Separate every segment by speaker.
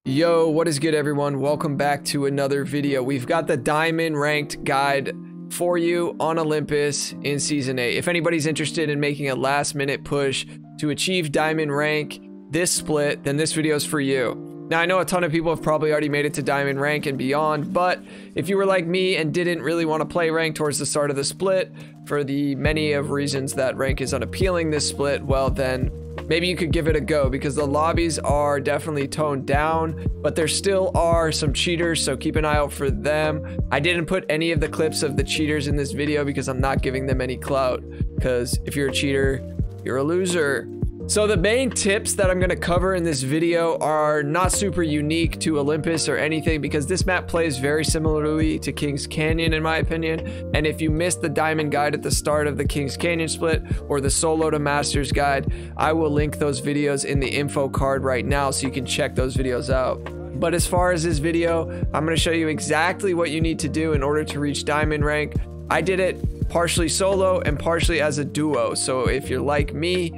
Speaker 1: Yo, what is good everyone? Welcome back to another video. We've got the diamond ranked guide for you on Olympus in season 8. If anybody's interested in making a last minute push to achieve diamond rank this split, then this video is for you. Now I know a ton of people have probably already made it to diamond rank and beyond, but if you were like me and didn't really want to play rank towards the start of the split for the many of reasons that rank is unappealing this split, well then maybe you could give it a go, because the lobbies are definitely toned down, but there still are some cheaters, so keep an eye out for them. I didn't put any of the clips of the cheaters in this video because I'm not giving them any clout, because if you're a cheater, you're a loser. So the main tips that I'm going to cover in this video are not super unique to Olympus or anything, because this map plays very similarly to Kings Canyon in my opinion. And if you missed the diamond guide at the start of the Kings Canyon split or the solo to masters guide, I will link those videos in the info card right now so you can check those videos out. But as far as this video, I'm going to show you exactly what you need to do in order to reach diamond rank. I did it partially solo and partially as a duo, so if you're like me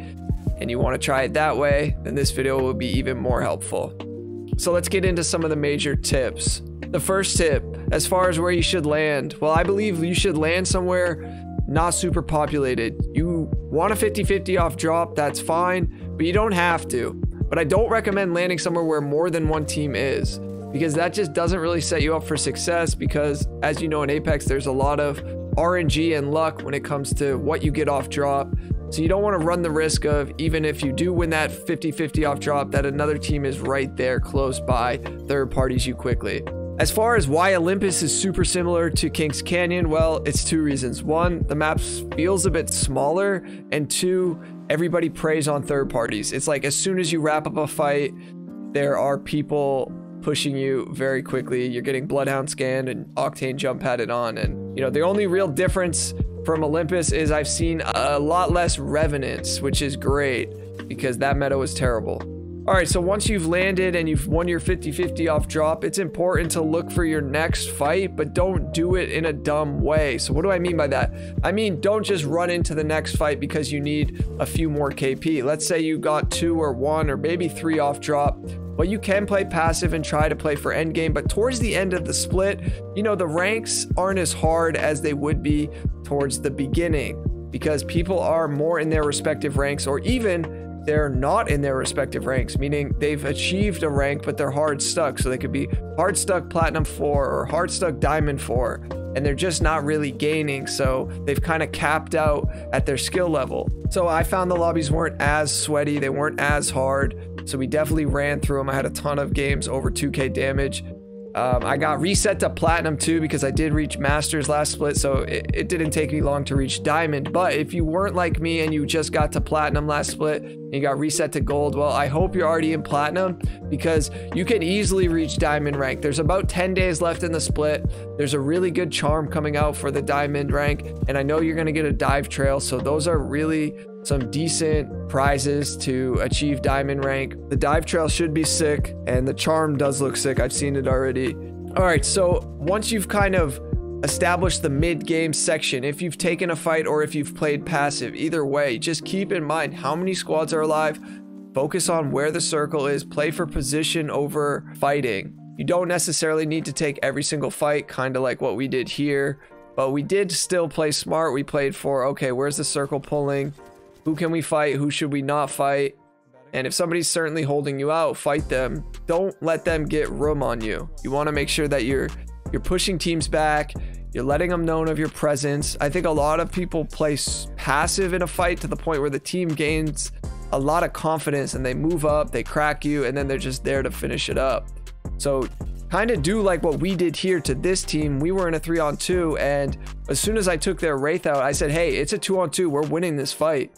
Speaker 1: and you want to try it that way, then this video will be even more helpful. So let's get into some of the major tips. The first tip, as far as where you should land, well, I believe you should land somewhere not super populated. You want a 50-50 off drop, that's fine, but you don't have to. But I don't recommend landing somewhere where more than one team is, because that just doesn't really set you up for success, because as you know in Apex, there's a lot of RNG and luck when it comes to what you get off drop. So you don't want to run the risk of, even if you do win that 50-50 off drop, that another team is right there close by, third parties you quickly. As far as why Olympus is super similar to Kings Canyon, well, it's two reasons. One, the map feels a bit smaller, and two, everybody preys on third parties. It's like as soon as you wrap up a fight, there are people pushing you very quickly. You're getting Bloodhound scanned and Octane jump padded on, and you know, the only real difference from Olympus is I've seen a lot less revenants, which is great because that meta was terrible. All right, so once you've landed and you've won your 50-50 off drop, it's important to look for your next fight, but don't do it in a dumb way. So what do I mean by that? I mean, don't just run into the next fight because you need a few more KP. Let's say you got 2 or 1 or maybe 3 off drop. Well, you can play passive and try to play for endgame, but towards the end of the split, you know, the ranks aren't as hard as they would be towards the beginning, because people are more in their respective ranks, or even they're not in their respective ranks, meaning they've achieved a rank, but they're hard stuck. So they could be hard stuck platinum 4 or hard stuck diamond 4, and they're just not really gaining. So they've kind of capped out at their skill level. So I found the lobbies weren't as sweaty, they weren't as hard. So we definitely ran through them. I had a ton of games over 2k damage. I got reset to platinum too, because I did reach masters last split, so it didn't take me long to reach diamond. But if you weren't like me and you just got to platinum last split and you got reset to gold, well, I hope you're already in platinum, because you can easily reach diamond rank. There's about 10 days left in the split. There's a really good charm coming out for the diamond rank, and I know you're going to get a dive trail, so those are really some decent prizes to achieve diamond rank. The dive trail should be sick, and the charm does look sick. I've seen it already. All right, so once you've kind of established the mid-game section, if you've taken a fight or if you've played passive, either way, just keep in mind how many squads are alive. Focus on where the circle is. Play for position over fighting. You don't necessarily need to take every single fight, kind of like what we did here, but we did still play smart. We played for, okay, where's the circle pulling? Who can we fight? Who should we not fight? And if somebody's certainly holding you out, fight them. Don't let them get room on you. You want to make sure that you're pushing teams back. You're letting them know of your presence. I think a lot of people play passive in a fight to the point where the team gains a lot of confidence and they move up, they crack you, and then they're just there to finish it up. So kind of do like what we did here to this team. We were in a 3-on-2, and as soon as I took their Wraith out, I said, hey, it's a 2-on-2. We're winning this fight.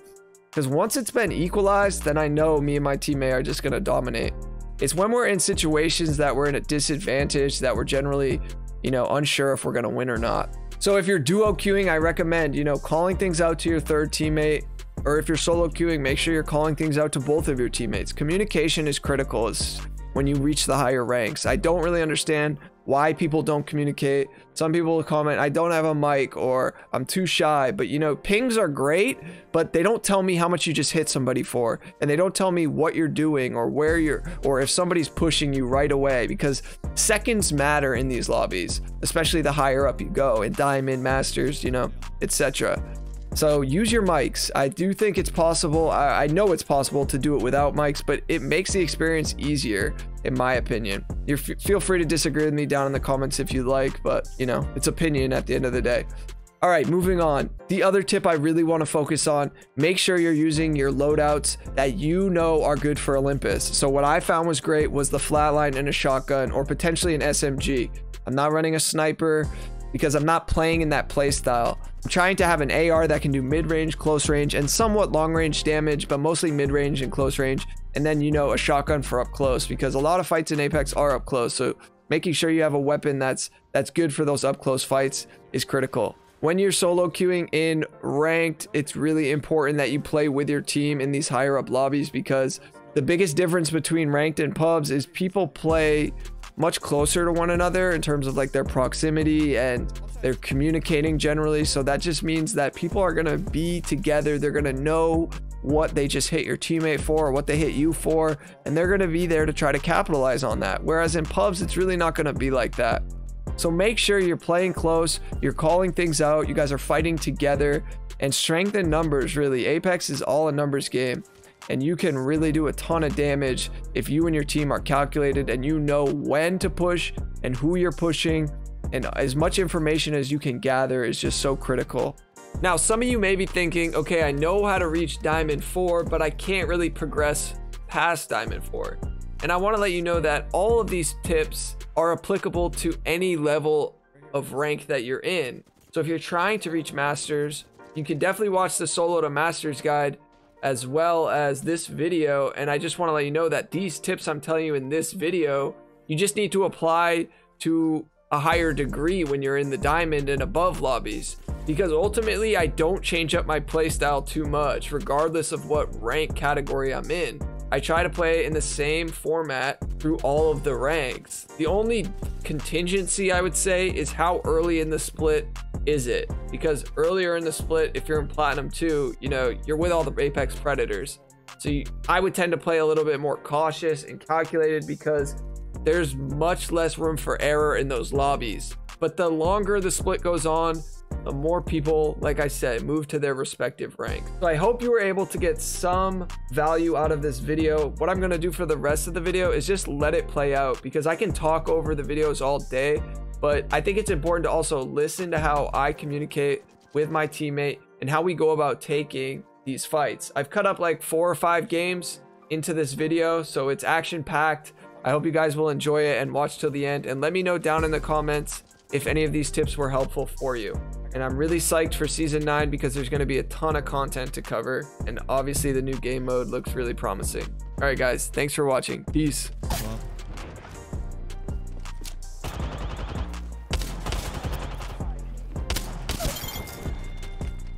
Speaker 1: Because once it's been equalized, then I know me and my teammate are just going to dominate. It's when we're in situations that we're in a disadvantage that we're generally, you know, unsure if we're going to win or not. So if you're duo queuing, I recommend, you know, calling things out to your third teammate. Or if you're solo queuing, make sure you're calling things out to both of your teammates. Communication is critical, when you reach the higher ranks. I don't really understand why people don't communicate. Some people will comment, I don't have a mic, or I'm too shy. But you know, pings are great, but they don't tell me how much you just hit somebody for, and they don't tell me what you're doing or where you're, or if somebody's pushing you right away, because seconds matter in these lobbies, especially the higher up you go in Diamond, Masters, you know, etc. So use your mics. I do think it's possible. I know it's possible to do it without mics, but it makes the experience easier, in my opinion. Feel free to disagree with me down in the comments if you like, but you know, it's opinion at the end of the day. All right, moving on. The other tip I really want to focus on, make sure you're using your loadouts that you know are good for Olympus. So what I found was great was the flatline and a shotgun, or potentially an SMG. I'm not running a sniper because I'm not playing in that play style. I'm trying to have an AR that can do mid-range, close range, and somewhat long-range damage, but mostly mid-range and close range. And then, you know, a shotgun for up close, because a lot of fights in Apex are up close. So making sure you have a weapon that's good for those up close fights is critical. When you're solo queuing in ranked, it's really important that you play with your team in these higher up lobbies, because the biggest difference between ranked and pubs is people play much closer to one another in terms of like their proximity, and they're communicating generally. So that just means that people are going to be together. They're going to know what they just hit your teammate for, or what they hit you for, and they're going to be there to try to capitalize on that. Whereas in pubs, it's really not going to be like that. So make sure you're playing close, you're calling things out, you guys are fighting together, and strength in numbers. Really, Apex is all a numbers game, and you can really do a ton of damage if you and your team are calculated and you know when to push and who you're pushing. And as much information as you can gather is just so critical. Now, some of you may be thinking, okay, I know how to reach Diamond 4, but I can't really progress past Diamond 4. And I want to let you know that all of these tips are applicable to any level of rank that you're in. So if you're trying to reach Masters, you can definitely watch the Solo to Masters guide, as well as this video. And I just want to let you know that these tips I'm telling you in this video, you just need to apply to a higher degree when you're in the Diamond and above lobbies, because ultimately I don't change up my playstyle too much regardless of what rank category I'm in. I try to play in the same format through all of the ranks. The only contingency I would say is how early in the split is it, because earlier in the split, if you're in Platinum 2, you know, you're with all the Apex Predators. So I would tend to play a little bit more cautious and calculated, because there's much less room for error in those lobbies. But the longer the split goes on, the more people, like I said, move to their respective ranks. So I hope you were able to get some value out of this video. What I'm going to do for the rest of the video is just let it play out, because I can talk over the videos all day, but I think it's important to also listen to how I communicate with my teammate and how we go about taking these fights. I've cut up like 4 or 5 games into this video, so it's action packed. I hope you guys will enjoy it and watch till the end, and let me know down in the comments if any of these tips were helpful for you. And I'm really psyched for season 9, because there's going to be a ton of content to cover, and obviously the new game mode looks really promising. All right guys, thanks for watching. Peace.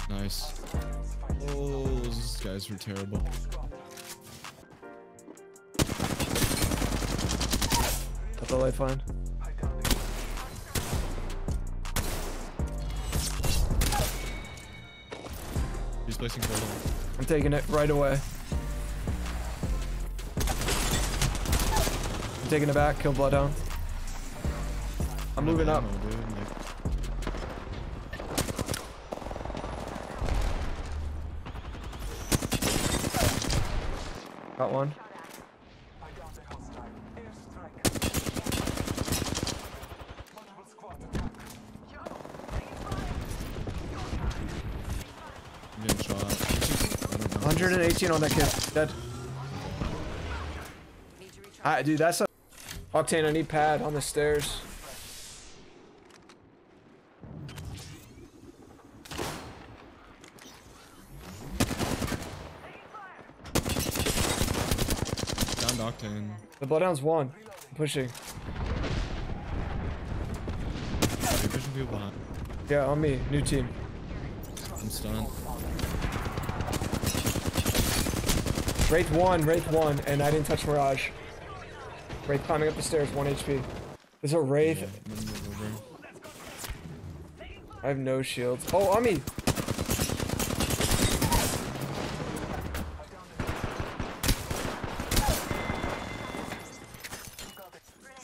Speaker 2: Nice. Oh, those guys were terrible.
Speaker 1: That's all I find.
Speaker 2: He's placing portal.
Speaker 1: I'm taking it right away. I'm taking it back. Kill Bloodhound. I'm moving up. Got one.
Speaker 2: I'm getting shot.
Speaker 1: 118 on that kid. Dead. Dude, that's a... Octane, I need pad on the stairs.
Speaker 2: Down Octane.
Speaker 1: The Bloodhound's one. I'm pushing.
Speaker 2: You're pushing people behind.
Speaker 1: Yeah, on me. New team.
Speaker 2: I'm stunned.
Speaker 1: Wraith one, and I didn't touch Mirage. Wraith climbing up the stairs, 1 HP. There's a Wraith.
Speaker 2: Yeah, I'm gonna move over.
Speaker 1: I have no shields. Oh, on me!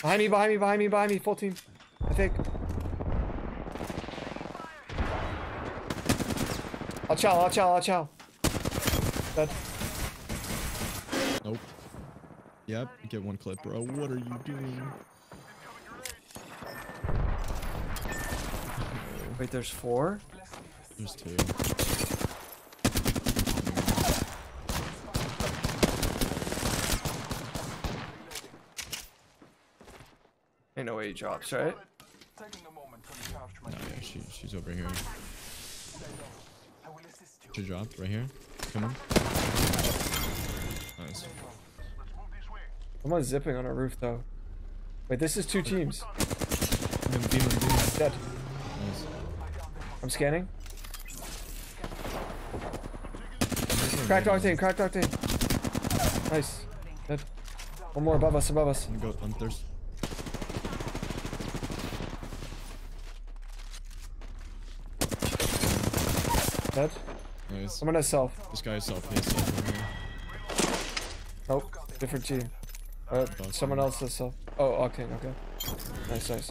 Speaker 1: Behind me, behind me, behind me, behind me. Full team. I think. I'll chow, I'll chow, I'll chow. Dead.
Speaker 2: Nope. Yep, get one clip, bro. What are you doing?
Speaker 1: Wait, there's 4?
Speaker 2: There's 2.
Speaker 1: Ain't no way he drops, right?
Speaker 2: No, yeah, she's over here. She dropped right here. Come on. Nice.
Speaker 1: Someone's zipping on our roof, though. Wait, this is 2 teams.
Speaker 2: Demon.
Speaker 1: Dead.
Speaker 2: Nice.
Speaker 1: I'm scanning. Cracked octane, cracked octane. Nice. Dead. One more above us, above us.
Speaker 2: I'm gonna go. I'm thirsty.
Speaker 1: Dead.
Speaker 2: Nice.
Speaker 1: Someone has self.
Speaker 2: This guy is self. He has self over here.
Speaker 1: Nope. Different team. Someone else has self. Oh, octane, okay. Nice, nice.